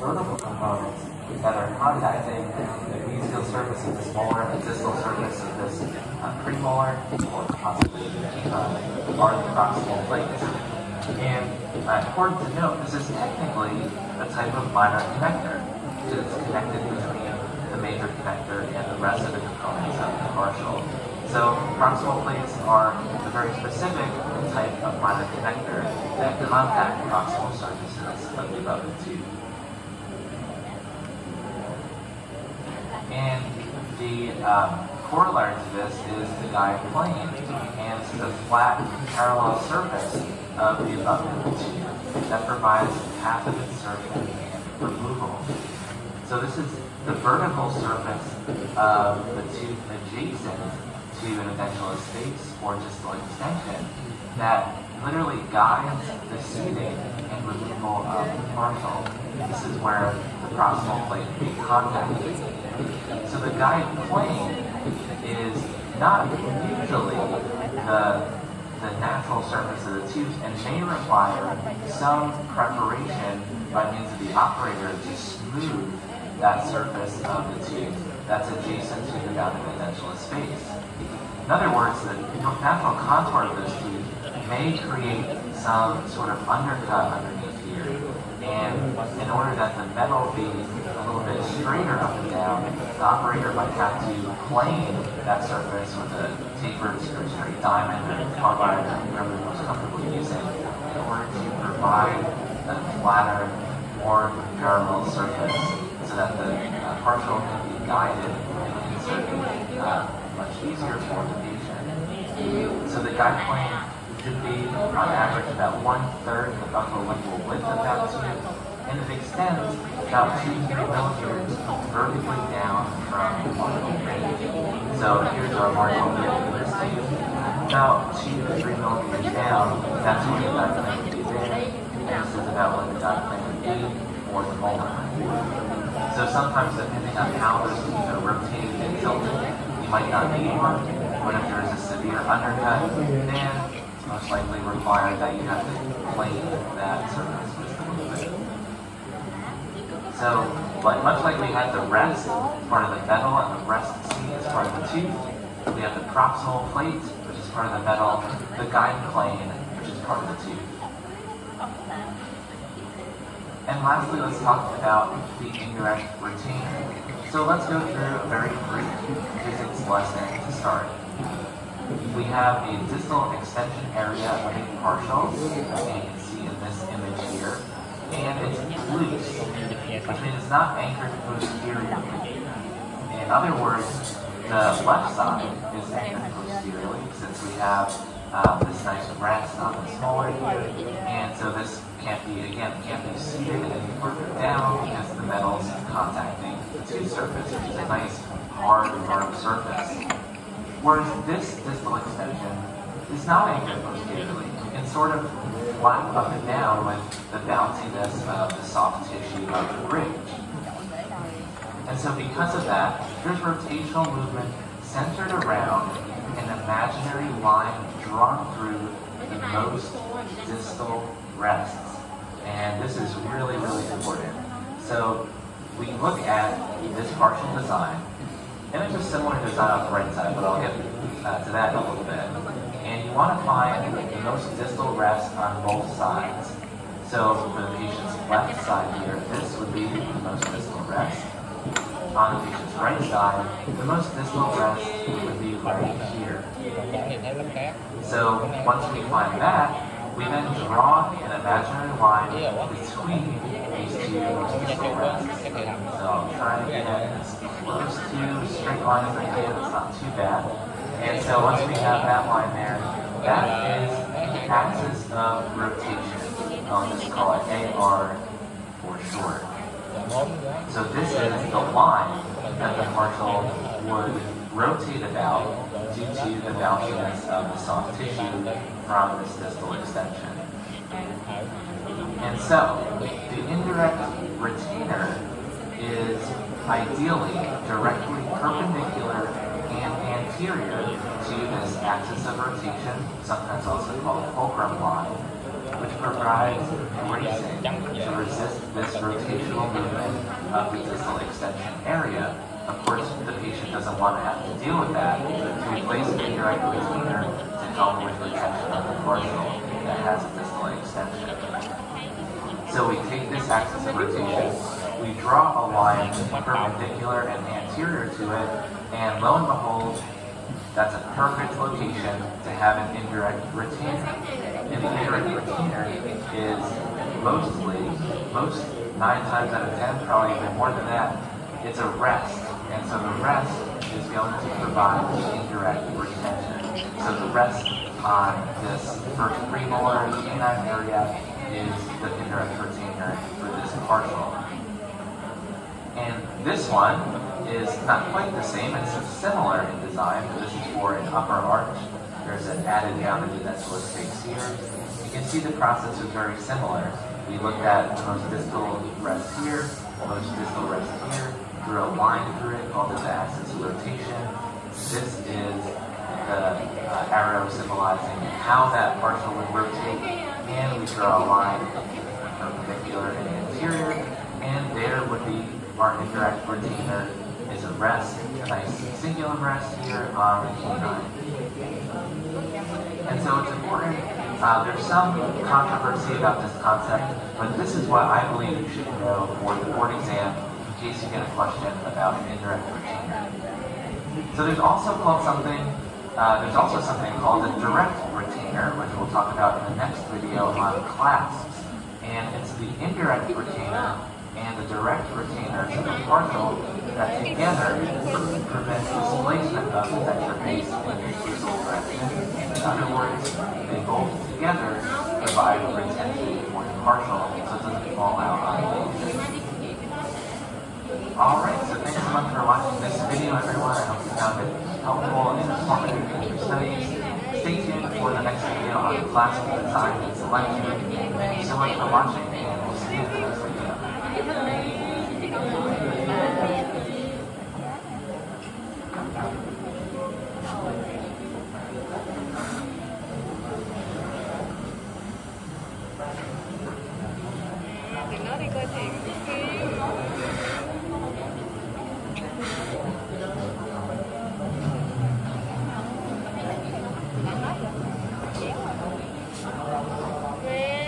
vertical components that are contacting the mesial surface of this molar, the distal surface of this premolar, or possibly are the proximal plates. And important to note, this is technically a type of minor connector. So it's connected between the major connector and the rest of the components of the partial. So proximal plates are a very specific type of minor connector that contact proximal surfaces of the above tube. And the corollary to this is the guide plane and the flat parallel surface of the above tube that provides a path of insertion and removal. So this is the vertical surface of the tube adjacent to an edentulous space or distal extension that literally guides the seating and removal of the partial. This is where the proximal plate will be contacted. So the guide plane is not usually the natural surface of the tubes and may require some preparation by means of the operator to smooth that surface of the tube that's adjacent to the bounded edentulous space. In other words, the natural contour of this tube may create some sort of undercut underneath here. And in order that the metal be a little bit straighter up and down, the operator might have to plane that surface with a tapered or straight diamond or carbide or whatever you're most comfortable using in order to provide a flatter, more parallel surface so that the partial can be guided and inserted much easier for the patient. So the guide plane should be, on average, about 1/3 the buccal-lingual width of that tube, and it extends about 2 to 3 millimeters vertically down from the marginal range. So here's our marginal width for this tube. About 2 to 3 millimeters down, that's where the guide plane would be there, and this is about what the guide plane would be for the molar. So sometimes, depending on how those tubes are rotated and tilted, you might not need one, but if there is a severe undercut, then it's most likely required that you have to plane that surface just a little bit. So, much like we had the rest, part of the metal, and the rest seat as part of the tube, we have the proximal plate, which is part of the metal, the guide plane, which is part of the tube. And lastly, let's talk about the indirect retainer. So let's go through a very brief physics lesson to start. We have a distal extension area of a partial, as you can see in this image here, and it's loose, which means it's not anchored posteriorly. In other words, the left side is anchored posteriorly since we have this nice rest on this molar here, and so this can't be seated any further down because the metal's contacting the tube surface, which is a nice, hard, firm surface. Whereas this distal extension is not anchored posteriorly. It's sort of flat up and down with the bounciness of the soft tissue of the bridge. And so because of that, there's rotational movement centered around an imaginary line drawn through the most distal rests. And this is really, really important. So we look at this partial design, and it's a similar design on the right side, but I'll get to that in a little bit. And you want to find the most distal rest on both sides. So for the patient's left side here, this would be the most distal rest. On the patient's right side, the most distal rest would be right here. So once we find that, we then draw an imaginary line between these two most distal rests. So I'm trying to get as close to straight line as I can. It's not too bad. And so once we have that line there, that is the axis of rotation. I'll just call it AR for short. So this is the line that the partial would rotate about due to the bounciness of the soft tissue from this distal extension. And so, the indirect retainer is ideally directly perpendicular and anterior to this axis of rotation, sometimes also called fulcrum line. which provides bracing to resist this rotational movement of the distal extension area. Of course, the patient doesn't want to have to deal with that, so we place an indirect retainer to help with retention of the partial that has a distal extension. So we take this axis of rotation, we draw a line perpendicular and anterior to it, and lo and behold, that's a perfect location to have an indirect retainer. And the indirect retainer is most 9 times out of 10, probably even more than that, it's a rest. And so the rest is going to provide indirect retention. So the rest on this first premolar canine area is the indirect retainer for this partial. And this one is not quite the same, it's similar in design, but this is for an upper arch. There's an added down dental space here. You can see the process is very similar. We looked at the most distal rest here, the most distal rest here, drew a line through it called the axis of rotation. This is the arrow symbolizing how that partial would rotate, and we draw a line perpendicular and anterior, and there would be our indirect retainer is a rest, a nice singular rest here on the canine. And so it's important, there's some controversy about this concept, but this is what I believe you should know for the board exam in case you get a question about an indirect retainer. So there's also something called a direct retainer, which we'll talk about in the next video on clasps. And it's the indirect retainer and the direct retainers of the partial that together prevent displacement of the denture base in the distal direction. In other words, they both together provide retention for the partial so it doesn't fall out on the base. Alright, so thanks so much for watching this video, everyone. I hope you found it helpful and informative in your studies. Stay tuned for the next video on classical design and selection. Thank you so much for watching, and we'll see you in the next video. Đừng nói đi coi thiệt.